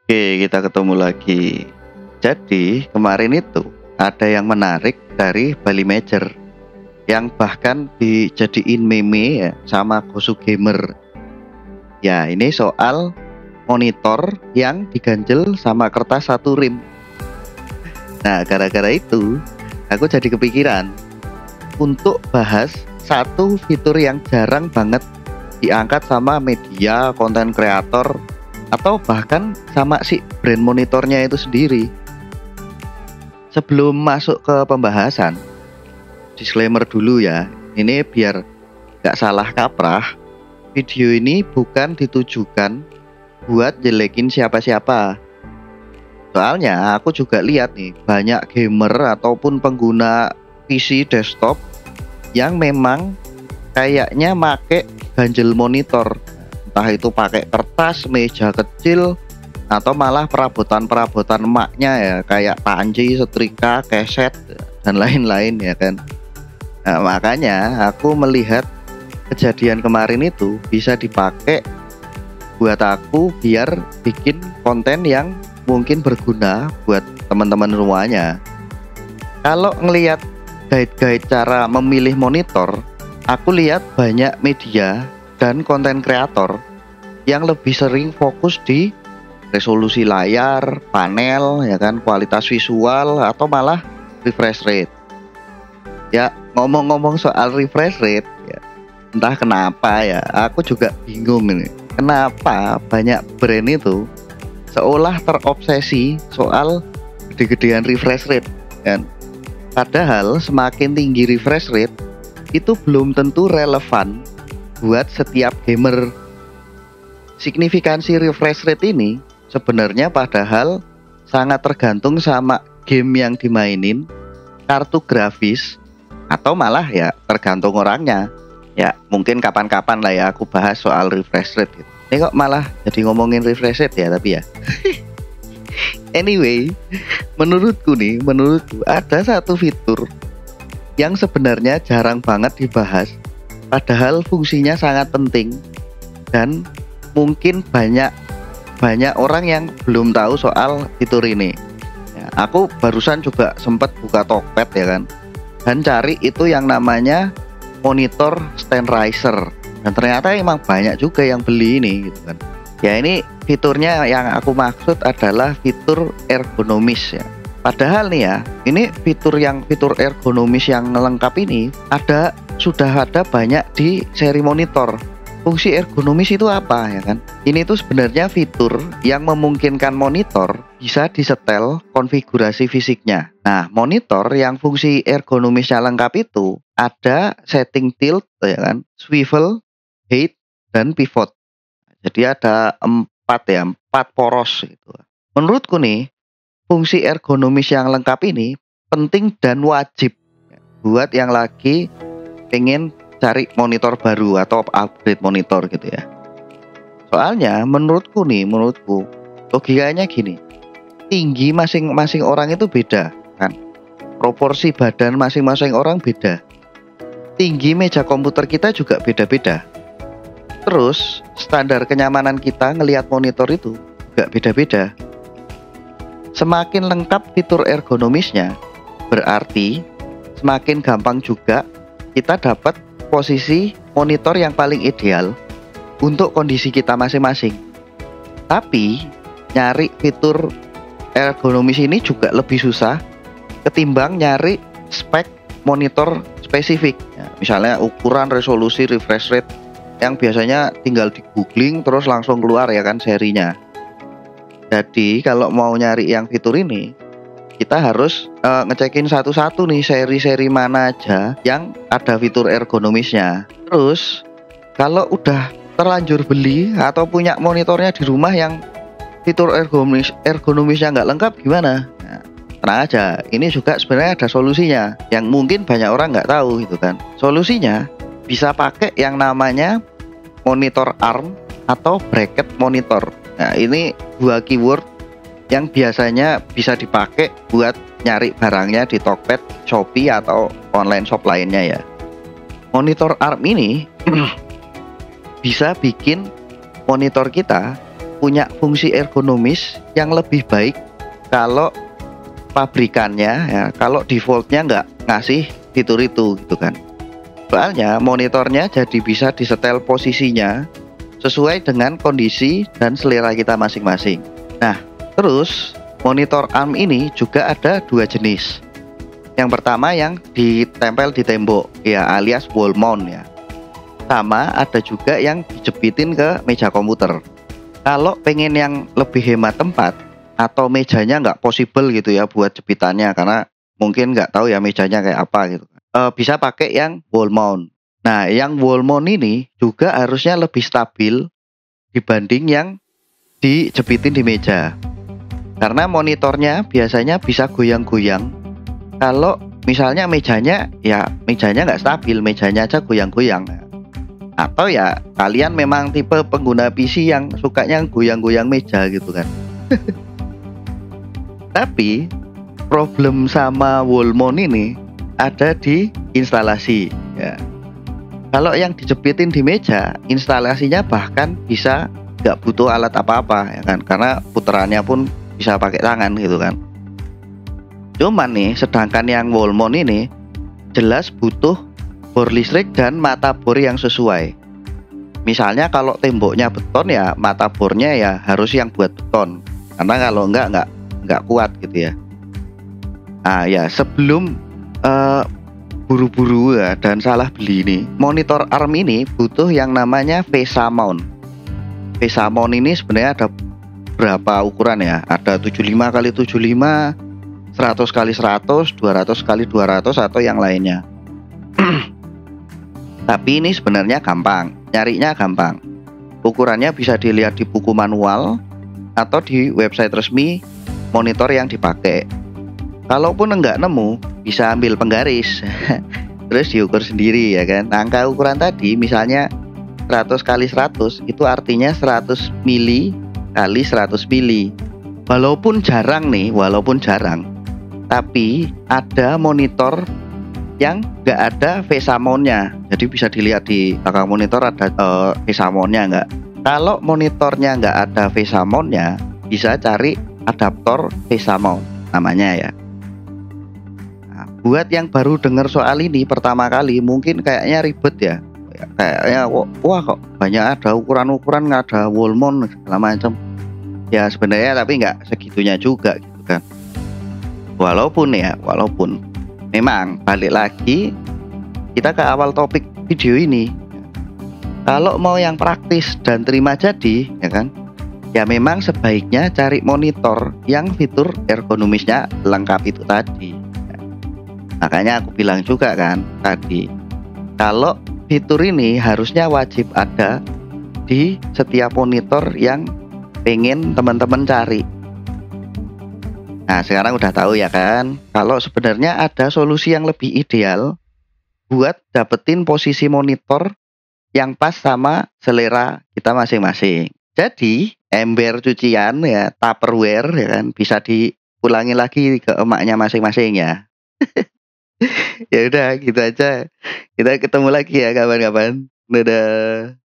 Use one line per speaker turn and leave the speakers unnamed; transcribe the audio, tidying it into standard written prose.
Oke, kita ketemu lagi. Jadi, kemarin itu ada yang menarik dari Bali Major yang bahkan dijadiin meme ya sama Gosu Gamer. Ya, ini soal monitor yang diganjel sama kertas satu rim. Nah, gara-gara itu aku jadi kepikiran untuk bahas satu fitur yang jarang banget diangkat sama media, konten kreator, atau bahkan sama si brand monitornya itu sendiri. Sebelum masuk ke pembahasan, disclaimer dulu ya, ini biar gak salah kaprah. Video ini bukan ditujukan buat jelekin siapa-siapa. Soalnya aku juga lihat nih, banyak gamer ataupun pengguna PC desktop yang memang kayaknya make ganjel monitor. Entah itu pakai kertas, meja kecil, atau malah perabotan-perabotan emaknya ya, kayak panci, setrika, keset, dan lain-lain ya kan. Nah, makanya aku melihat kejadian kemarin itu bisa dipakai buat aku biar bikin konten yang mungkin berguna buat teman-teman semuanya. Kalau ngelihat guide-guide cara memilih monitor, aku lihat banyak media dan konten kreator yang lebih sering fokus di resolusi layar, panel, ya kan, kualitas visual, atau malah refresh rate. Ya, ngomong-ngomong soal refresh rate, ya, entah kenapa ya, aku juga bingung ini. Kenapa banyak brand itu seolah terobsesi soal gede-gedean refresh rate, kan? Padahal semakin tinggi refresh rate itu belum tentu relevan buat setiap gamer. Signifikansi refresh rate ini sebenarnya padahal sangat tergantung sama game yang dimainin, kartu grafis, atau malah ya tergantung orangnya. Ya mungkin kapan-kapan lah ya aku bahas soal refresh rate gitu. Ini kok malah jadi ngomongin refresh rate ya, tapi ya anyway, menurutku ada satu fitur yang sebenarnya jarang banget dibahas, padahal fungsinya sangat penting dan mungkin banyak orang yang belum tahu soal fitur ini. Ya, aku barusan juga sempat buka Tokped ya kan, dan cari itu yang namanya monitor stand riser, dan ternyata emang banyak juga yang beli ini gitu kan. Ya ini fiturnya yang aku maksud adalah fitur ergonomis ya. Padahal nih ya, ini fitur ergonomis yang lengkap ini sudah ada banyak di seri monitor. Fungsi ergonomis itu apa ya kan? Ini tuh sebenarnya fitur yang memungkinkan monitor bisa disetel konfigurasi fisiknya. Nah, monitor yang fungsi ergonomisnya lengkap itu ada setting tilt ya kan, swivel, height, dan pivot. Jadi ada empat poros gitu. Menurutku nih, fungsi ergonomis yang lengkap ini penting dan wajib buat yang lagi pengen cari monitor baru atau upgrade monitor gitu ya. Soalnya menurutku logikanya gini, tinggi masing-masing orang itu beda kan, proporsi badan masing-masing orang beda, tinggi meja komputer kita juga beda-beda, terus standar kenyamanan kita ngelihat monitor itu juga beda-beda. Semakin lengkap fitur ergonomisnya, berarti semakin gampang juga kita dapat posisi monitor yang paling ideal untuk kondisi kita masing-masing. Tapi nyari fitur ergonomis ini juga lebih susah ketimbang nyari spek monitor spesifik ya, misalnya ukuran, resolusi, refresh rate yang biasanya tinggal di googling terus langsung keluar ya kan serinya. Jadi kalau mau nyari yang fitur ini, kita harus ngecekin satu-satu nih seri-seri mana aja yang ada fitur ergonomisnya. Terus kalau udah terlanjur beli atau punya monitornya di rumah yang fitur ergonomisnya nggak lengkap gimana? Nah, tenang aja, ini juga sebenarnya ada solusinya yang mungkin banyak orang nggak tahu gitu kan. Solusinya bisa pakai yang namanya monitor arm atau bracket monitor. Nah ini dua keyword yang biasanya bisa dipakai buat nyari barangnya di Tokped, Shopee, atau online shop lainnya ya. Monitor arm ini bisa bikin monitor kita punya fungsi ergonomis yang lebih baik kalau pabrikannya ya, kalau defaultnya nggak ngasih fitur itu gitu kan. Soalnya monitornya jadi bisa disetel posisinya sesuai dengan kondisi dan selera kita masing-masing. Nah, terus monitor ARM ini juga ada dua jenis. Yang pertama yang ditempel di tembok ya, alias wall mount ya. Sama ada juga yang dijepitin ke meja komputer. Kalau pengen yang lebih hemat tempat atau mejanya nggak possible gitu ya buat jepitannya, karena mungkin nggak tahu ya mejanya kayak apa gitu, bisa pakai yang wall mount. Nah, yang wall mount ini juga harusnya lebih stabil dibanding yang dijepitin di meja, karena monitornya biasanya bisa goyang-goyang kalau misalnya mejanya nggak stabil, mejanya aja goyang-goyang. Atau ya kalian memang tipe pengguna PC yang sukanya goyang-goyang meja gitu kan. Tapi problem sama wall mount ini ada di instalasi ya. Kalau yang dijepitin di meja, instalasinya bahkan bisa nggak butuh alat apa-apa ya kan, karena puterannya pun bisa pakai tangan gitu kan. Cuman nih, sedangkan yang wall mount ini jelas butuh bor listrik dan mata bor yang sesuai. Misalnya kalau temboknya beton ya mata bornya ya harus yang buat beton, karena kalau nggak kuat gitu ya. Nah ya, sebelum buru-buru ya dan salah beli ini, monitor ARM ini butuh yang namanya VESA mount. VESA mount ini sebenarnya ada berapa ukuran ya? Ada 75x75, 100x100, 200x200 atau yang lainnya. Tapi ini sebenarnya gampang, nyarinya gampang. Ukurannya bisa dilihat di buku manual atau di website resmi monitor yang dipakai. Kalaupun enggak nemu, bisa ambil penggaris terus diukur sendiri ya kan. Angka ukuran tadi misalnya 100x100 itu artinya 100 mili kali 100 mili. Walaupun jarang, tapi ada monitor yang nggak ada VESA mount-nya. Jadi bisa dilihat di belakang monitor ada VESA mount-nya nggak. Kalau monitornya nggak ada VESA mount-nya, bisa cari adaptor VESA mount namanya ya. Nah, buat yang baru dengar soal ini pertama kali mungkin kayaknya ribet ya. Kayaknya wah kok banyak ada ukuran-ukuran, nggak ada wall mount segala macam. Ya sebenarnya tapi nggak segitunya juga gitu kan. Walaupun memang balik lagi kita ke awal topik video ini. Kalau mau yang praktis dan terima jadi ya kan, ya memang sebaiknya cari monitor yang fitur ergonomisnya lengkap itu tadi. Makanya aku bilang juga kan tadi, kalau fitur ini harusnya wajib ada di setiap monitor yang pengen teman-teman cari. Nah sekarang udah tahu ya kan, kalau sebenarnya ada solusi yang lebih ideal buat dapetin posisi monitor yang pas sama selera kita masing-masing. Jadi ember cucian ya, Tupperware ya kan, bisa diulangi lagi ke emaknya masing-masing ya. Ya udah gitu aja, kita ketemu lagi ya kapan-kapan. Dadah.